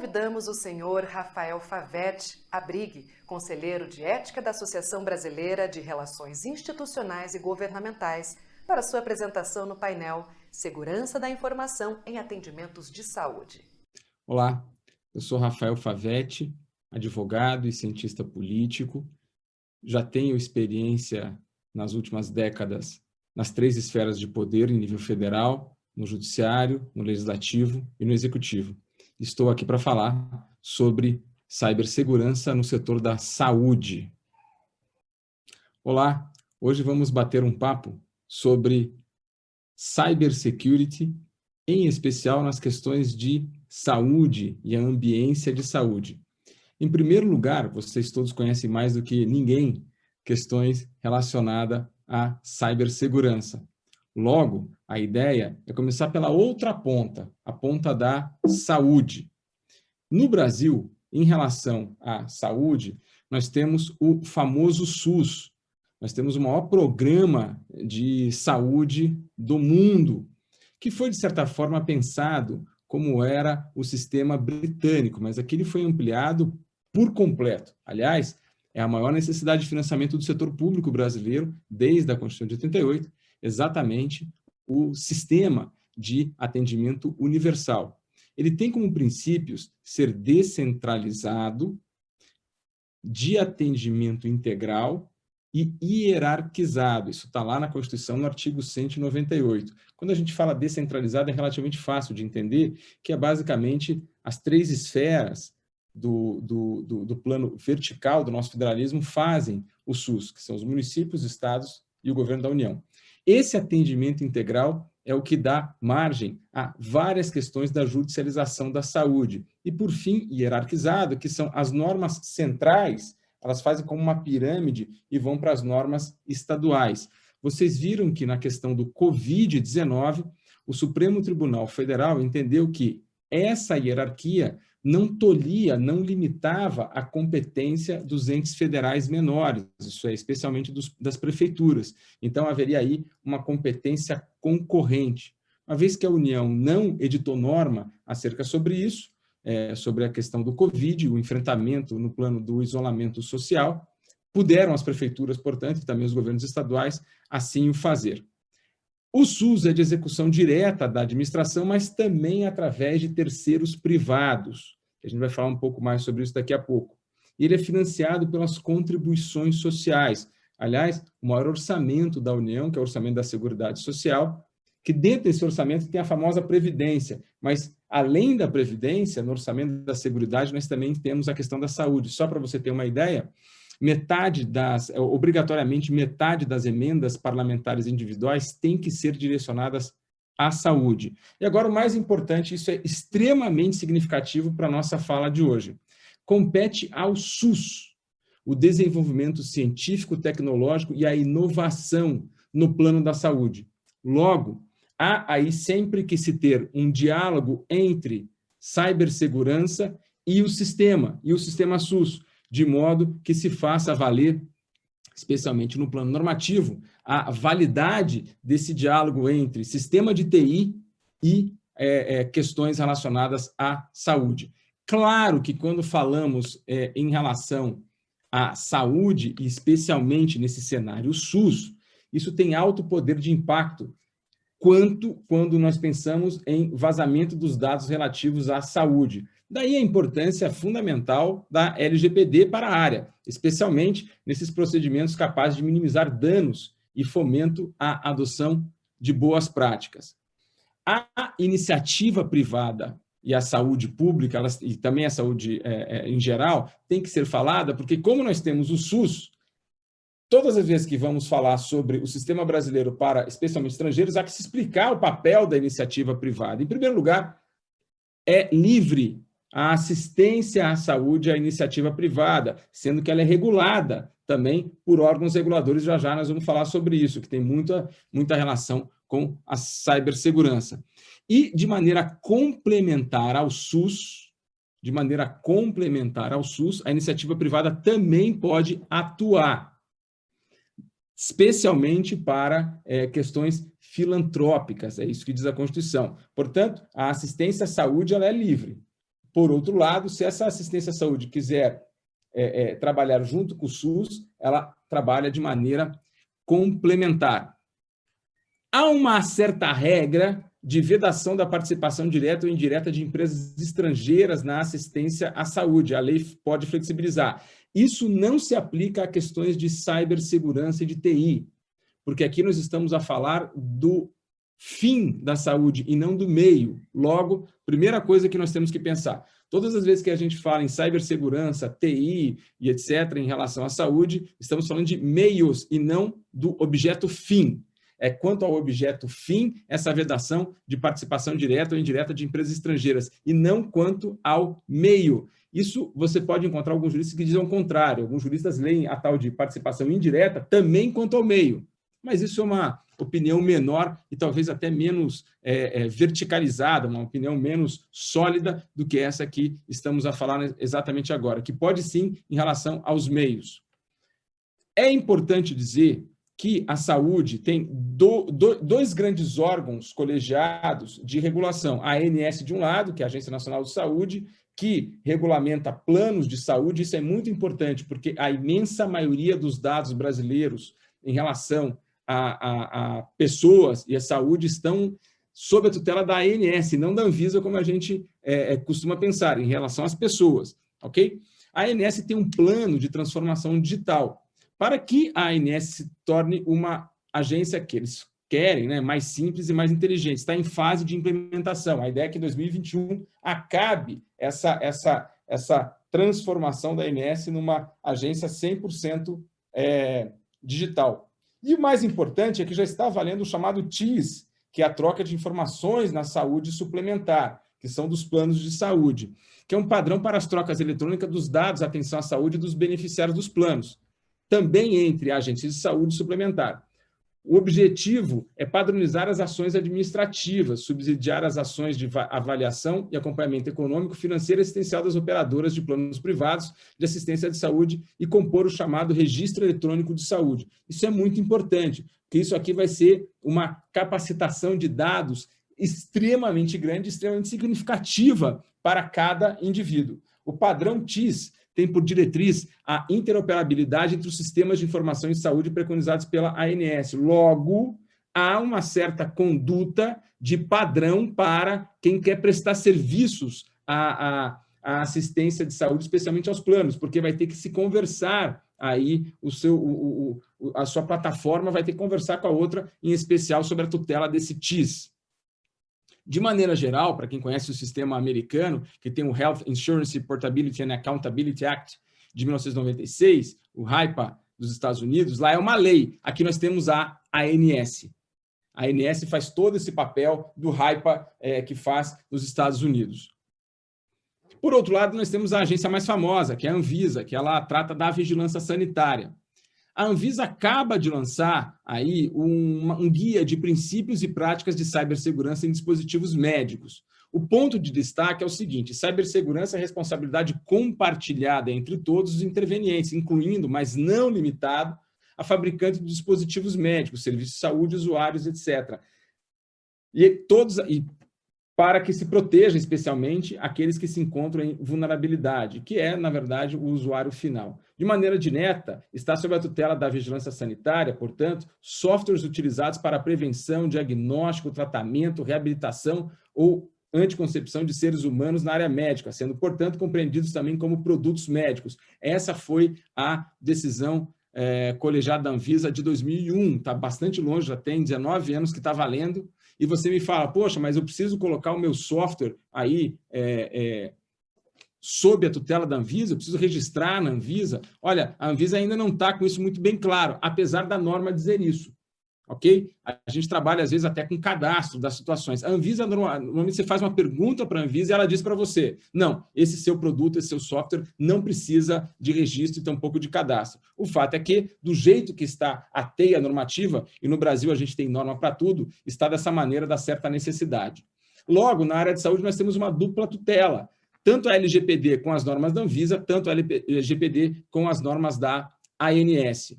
convidamos o senhor Rafael Favetti Abrigue, conselheiro de ética da Associação Brasileira de Relações Institucionais e Governamentais, para sua apresentação no painel Segurança da Informação em Atendimentos de Saúde. Olá, eu sou Rafael Favetti, advogado e cientista político. Já tenho experiência nas últimas décadas nas 3 esferas de poder em nível federal, no judiciário, no legislativo e no executivo. Estou aqui para falar sobre cibersegurança no setor da saúde. Olá, hoje vamos bater um papo sobre cybersecurity, em especial nas questões de saúde e a ambiência de saúde. Em primeiro lugar, vocês todos conhecem mais do que ninguém questões relacionadas à cibersegurança. Logo, a ideia é começar pela outra ponta, a ponta da saúde. No Brasil, em relação à saúde, nós temos o famoso SUS. Nós temos o maior programa de saúde do mundo, que foi, de certa forma, pensado como era o sistema britânico, mas aqui ele foi ampliado por completo. Aliás, é a maior necessidade de financiamento do setor público brasileiro, desde a Constituição de 88, exatamente o sistema de atendimento universal. Ele tem como princípios ser descentralizado, de atendimento integral e hierarquizado. Isso está lá na Constituição, no artigo 198. Quando a gente fala descentralizado, é relativamente fácil de entender, que é basicamente as 3 esferas do plano vertical do nosso federalismo fazem o SUS, que são os municípios, estados e o governo da União. Esse atendimento integral é o que dá margem a várias questões da judicialização da saúde. E, por fim, hierarquizado, que são as normas centrais, elas fazem como uma pirâmide e vão para as normas estaduais. Vocês viram que na questão do Covid-19, o Supremo Tribunal Federal entendeu que essa hierarquia não tolhia, não limitava a competência dos entes federais menores, isso é, especialmente das prefeituras. Então, haveria aí uma competência concorrente. Uma vez que a União não editou norma acerca sobre isso, sobre a questão do Covid, o enfrentamento no plano do isolamento social, puderam as prefeituras, portanto, e também os governos estaduais, assim o fazer. O SUS é de execução direta da administração, mas também através de terceiros privados. A gente vai falar um pouco mais sobre isso daqui a pouco. Ele é financiado pelas contribuições sociais. Aliás, o maior orçamento da União, que é o orçamento da Seguridade Social, que dentro desse orçamento tem a famosa Previdência, mas além da Previdência, no orçamento da Seguridade, nós também temos a questão da saúde. Só para você ter uma ideia, obrigatoriamente metade das emendas parlamentares individuais tem que ser direcionadas à saúde. E agora o mais importante, isso é extremamente significativo para a nossa fala de hoje. Compete ao SUS o desenvolvimento científico, tecnológico e a inovação no plano da saúde. Logo, há aí sempre que se ter um diálogo entre cibersegurança e o sistema SUS, de modo que se faça valer, especialmente no plano normativo, a validade desse diálogo entre sistema de TI e questões relacionadas à saúde. Claro que quando falamos em relação à saúde, e especialmente nesse cenário SUS, isso tem alto poder de impacto, quando nós pensamos em vazamento dos dados relativos à saúde. Daí a importância fundamental da LGPD para a área, especialmente nesses procedimentos capazes de minimizar danos e fomento à adoção de boas práticas. A iniciativa privada e a saúde pública, e também a saúde em geral, tem que ser falada, porque como nós temos o SUS, todas as vezes que vamos falar sobre o sistema brasileiro para, especialmente estrangeiros, há que se explicar o papel da iniciativa privada. Em primeiro lugar, é livre a assistência à saúde à iniciativa privada, sendo que ela é regulada também por órgãos reguladores. Já já nós vamos falar sobre isso, que tem muita relação com a cibersegurança. E, de maneira complementar ao SUS, a iniciativa privada também pode atuar, especialmente para questões filantrópicas, é isso que diz a Constituição. Portanto, a assistência à saúde ela é livre. Por outro lado, se essa assistência à saúde quiser trabalhar junto com o SUS, ela trabalha de maneira complementar. Há uma certa regra de vedação da participação direta ou indireta de empresas estrangeiras na assistência à saúde. A lei pode flexibilizar. Isso não se aplica a questões de cibersegurança e de TI, porque aqui nós estamos a falar do fim da saúde e não do meio. Logo, primeira coisa que nós temos que pensar, todas as vezes que a gente fala em cibersegurança, TI e etc., em relação à saúde, estamos falando de meios e não do objeto fim. Quanto ao objeto fim, essa vedação de participação direta ou indireta de empresas estrangeiras, e não quanto ao meio. Isso você pode encontrar alguns juristas que dizem o contrário. Alguns juristas leem a tal de participação indireta também quanto ao meio. Mas isso é uma opinião menor e talvez até menos verticalizada, uma opinião menos sólida do que essa que estamos a falar exatamente agora, que pode sim em relação aos meios. É importante dizer que a saúde tem dois grandes órgãos colegiados de regulação. A ANS, de um lado, que é a Agência Nacional de Saúde, que regulamenta planos de saúde. Isso é muito importante, porque a imensa maioria dos dados brasileiros em relação a pessoas e a saúde estão sob a tutela da ANS, não da Anvisa, como a gente costuma pensar, em relação às pessoas. Ok? A ANS tem um plano de transformação digital, para que a ANS se torne uma agência que eles querem, né, mais simples e mais inteligente. Está em fase de implementação. A ideia é que em 2021 acabe essa transformação da ANS numa agência 100% digital. E o mais importante é que já está valendo o chamado TIS, que é a troca de informações na saúde suplementar, que são dos planos de saúde, que é um padrão para as trocas eletrônicas dos dados, atenção à saúde dos beneficiários dos planos, também entre agentes de saúde suplementar. O objetivo é padronizar as ações administrativas, subsidiar as ações de avaliação e acompanhamento econômico, financeiro e assistencial das operadoras de planos privados de assistência de saúde e compor o chamado registro eletrônico de saúde. Isso é muito importante, porque isso aqui vai ser uma capacitação de dados extremamente grande, extremamente significativa para cada indivíduo. O padrão TIS tem por diretriz a interoperabilidade entre os sistemas de informação em saúde preconizados pela ANS. Logo, há uma certa conduta de padrão para quem quer prestar serviços à assistência de saúde, especialmente aos planos, porque vai ter que se conversar aí, a sua plataforma vai ter que conversar com a outra, em especial sobre a tutela desse TIS. De maneira geral, para quem conhece o sistema americano, que tem o Health Insurance Portability and Accountability Act de 1996, o HIPAA dos Estados Unidos, lá é uma lei. Aqui nós temos a ANS. A ANS faz todo esse papel do HIPAA que faz nos Estados Unidos. Por outro lado, nós temos a agência mais famosa, que é a Anvisa, que ela trata da vigilância sanitária. A Anvisa acaba de lançar aí um guia de princípios e práticas de cibersegurança em dispositivos médicos. O ponto de destaque é o seguinte: cibersegurança é responsabilidade compartilhada entre todos os intervenientes, incluindo, mas não limitado, a fabricante de dispositivos médicos, serviços de saúde, usuários, etc. E para que se proteja especialmente aqueles que se encontram em vulnerabilidade, que é, na verdade, o usuário final. De maneira direta, está sob a tutela da vigilância sanitária, portanto, softwares utilizados para prevenção, diagnóstico, tratamento, reabilitação ou anticoncepção de seres humanos na área médica, sendo, portanto, compreendidos também como produtos médicos. Essa foi a decisão colegiada da Anvisa de 2001, está bastante longe, já tem 19 anos que está valendo, e você me fala, poxa, mas eu preciso colocar o meu software aí sob a tutela da Anvisa, eu preciso registrar na Anvisa. Olha, a Anvisa ainda não está com isso muito bem claro, apesar da norma dizer isso, ok? A gente trabalha, às vezes, até com cadastro das situações. A Anvisa, normalmente, você faz uma pergunta para a Anvisa e ela diz para você, não, esse seu produto, esse seu software não precisa de registro e tampouco de cadastro. O fato é que, do jeito que está a teia normativa, e no Brasil a gente tem norma para tudo, está dessa maneira, da certa necessidade. Logo, na área de saúde, nós temos uma dupla tutela, tanto a LGPD com as normas da Anvisa, tanto a LGPD com as normas da ANS.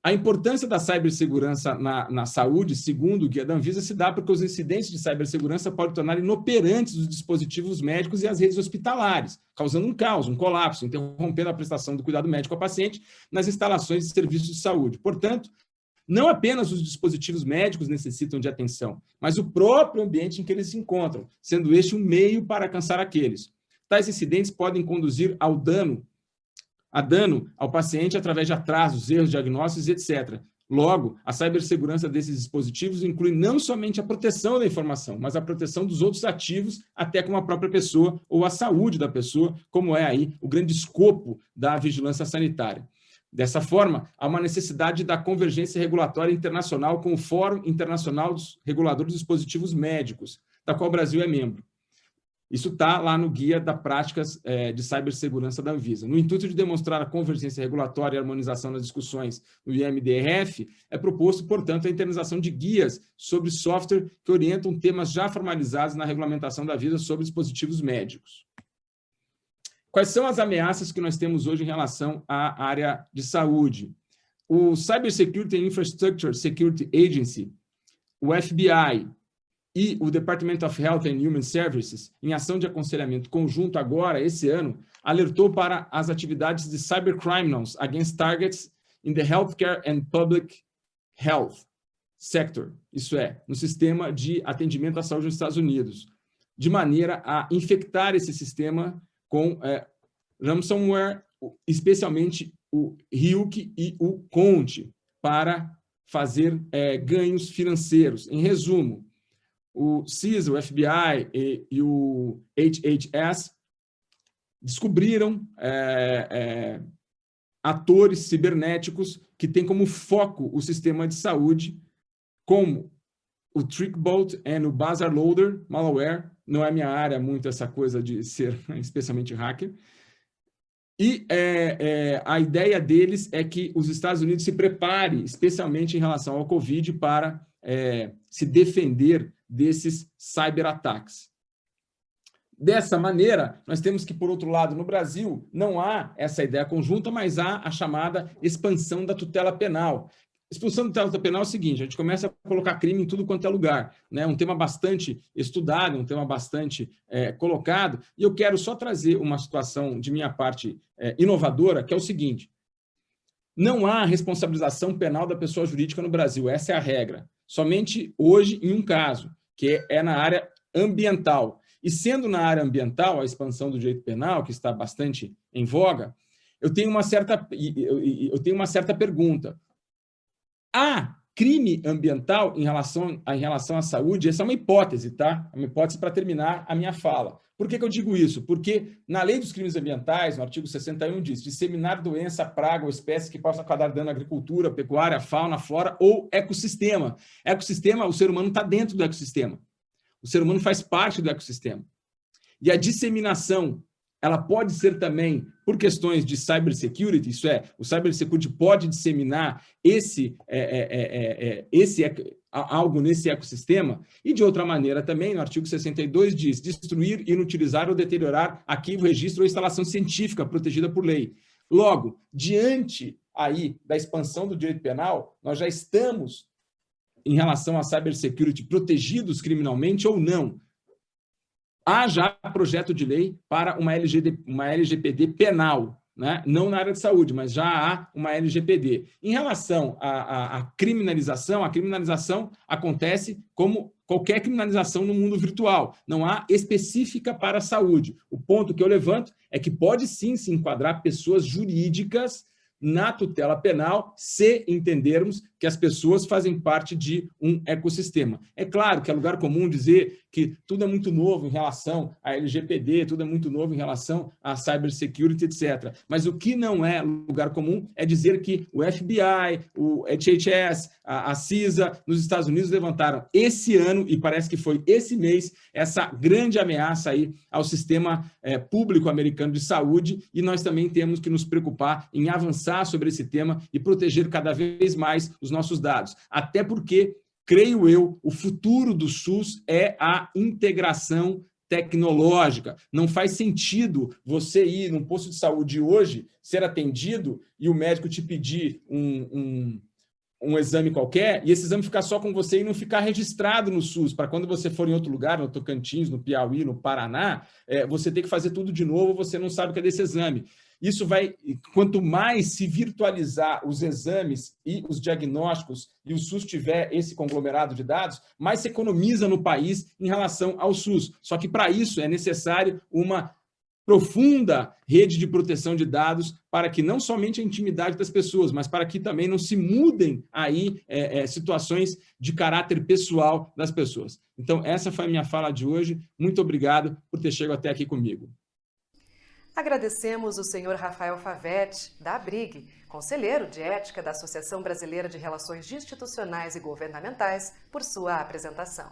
A importância da cibersegurança na saúde, segundo o guia da Anvisa, se dá porque os incidentes de cibersegurança podem tornar inoperantes os dispositivos médicos e as redes hospitalares, causando um caos, um colapso, interrompendo a prestação do cuidado médico ao paciente nas instalações de serviços de saúde. Portanto, não apenas os dispositivos médicos necessitam de atenção, mas o próprio ambiente em que eles se encontram, sendo este um meio para alcançar aqueles. Tais incidentes podem conduzir a dano ao paciente através de atrasos, erros diagnósticos, etc. Logo, a cibersegurança desses dispositivos inclui não somente a proteção da informação, mas a proteção dos outros ativos, até como a própria pessoa ou a saúde da pessoa, como é aí o grande escopo da vigilância sanitária. Dessa forma, há uma necessidade da convergência regulatória internacional com o Fórum Internacional dos Reguladores dos Dispositivos Médicos, da qual o Brasil é membro. Isso está lá no Guia das Práticas de Cibersegurança da Anvisa. No intuito de demonstrar a convergência regulatória e a harmonização das discussões no IMDRF, é proposto, portanto, a internalização de guias sobre software que orientam temas já formalizados na regulamentação da Anvisa sobre dispositivos médicos. Quais são as ameaças que nós temos hoje em relação à área de saúde? O Cybersecurity and Infrastructure Security Agency, o FBI e o Department of Health and Human Services, em ação de aconselhamento conjunto agora, esse ano, alertou para as atividades de cybercriminals against targets in the healthcare and public health sector, isso é, no sistema de atendimento à saúde nos Estados Unidos, de maneira a infectar esse sistema com ransomware, especialmente o Ryuk e o Conte, para fazer ganhos financeiros. Em resumo, o CISA, o FBI e o HHS descobriram atores cibernéticos que têm como foco o sistema de saúde, como o Trickbot e o Bazaar Loader malware. Não é minha área muito essa coisa de ser especialmente hacker. E a ideia deles é que os Estados Unidos se preparem, especialmente em relação ao Covid, para se defender desses cyberataques. Dessa maneira, nós temos que, por outro lado, no Brasil, não há essa ideia conjunta, mas há a chamada expansão da tutela penal. Expulsão da tutela penal é o seguinte: a gente começa a colocar crime em tudo quanto é lugar, né? Um tema bastante estudado, um tema bastante colocado, e eu quero só trazer uma situação de minha parte inovadora, que é o seguinte: não há responsabilização penal da pessoa jurídica no Brasil, essa é a regra. Somente hoje em um caso, que é na área ambiental. E sendo na área ambiental, a expansão do direito penal, que está bastante em voga, eu tenho uma certa pergunta. Há crime ambiental em relação à saúde? Essa é uma hipótese, tá? É uma hipótese para terminar a minha fala. Por que eu digo isso? Porque na Lei dos Crimes Ambientais, no artigo 61, diz: disseminar doença, praga ou espécie que possa causar dano à agricultura, pecuária, fauna, flora ou ecossistema. Ecossistema, o ser humano está dentro do ecossistema. O ser humano faz parte do ecossistema. E a disseminação, ela pode ser também por questões de cybersecurity, isso é, o cybersecurity pode disseminar algo nesse ecossistema, e de outra maneira também, no artigo 62 diz: destruir, inutilizar ou deteriorar arquivo, registro ou instalação científica protegida por lei. Logo, diante aí da expansão do direito penal, nós já estamos, em relação à cybersecurity, protegidos criminalmente ou não? Há já projeto de lei para uma LGPD penal, né? Não na área de saúde, mas já há uma LGPD. Em relação à criminalização, a criminalização acontece como qualquer criminalização no mundo virtual. Não há específica para a saúde. O ponto que eu levanto é que pode sim se enquadrar pessoas jurídicas na tutela penal, se entendermos que as pessoas fazem parte de um ecossistema. É claro que é lugar comum dizer que tudo é muito novo em relação à LGPD, tudo é muito novo em relação à cybersecurity, etc. Mas o que não é lugar comum é dizer que o FBI, o HHS, a CISA, nos Estados Unidos levantaram esse ano, e parece que foi esse mês, essa grande ameaça aí ao sistema público americano de saúde, e nós também temos que nos preocupar em avançar sobre esse tema e proteger cada vez mais os nossos dados. Até porque, creio eu, o futuro do SUS é a integração tecnológica. Não faz sentido você ir num posto de saúde hoje, ser atendido e o médico te pedir um exame qualquer e esse exame ficar só com você e não ficar registrado no SUS, para quando você for em outro lugar, no Tocantins, no Piauí, no Paraná, você tem que fazer tudo de novo, você não sabe cadê esse exame. Isso vai, quanto mais se virtualizar os exames e os diagnósticos e o SUS tiver esse conglomerado de dados, mais se economiza no país em relação ao SUS. Só que para isso é necessário uma profunda rede de proteção de dados para que não somente a intimidade das pessoas, mas para que também não se mudem aí situações de caráter pessoal das pessoas. Então, essa foi a minha fala de hoje. Muito obrigado por ter chegado até aqui comigo. Agradecemos o senhor Rafael Favetti, da ABRIG, conselheiro de ética da Associação Brasileira de Relações Institucionais e Governamentais, por sua apresentação.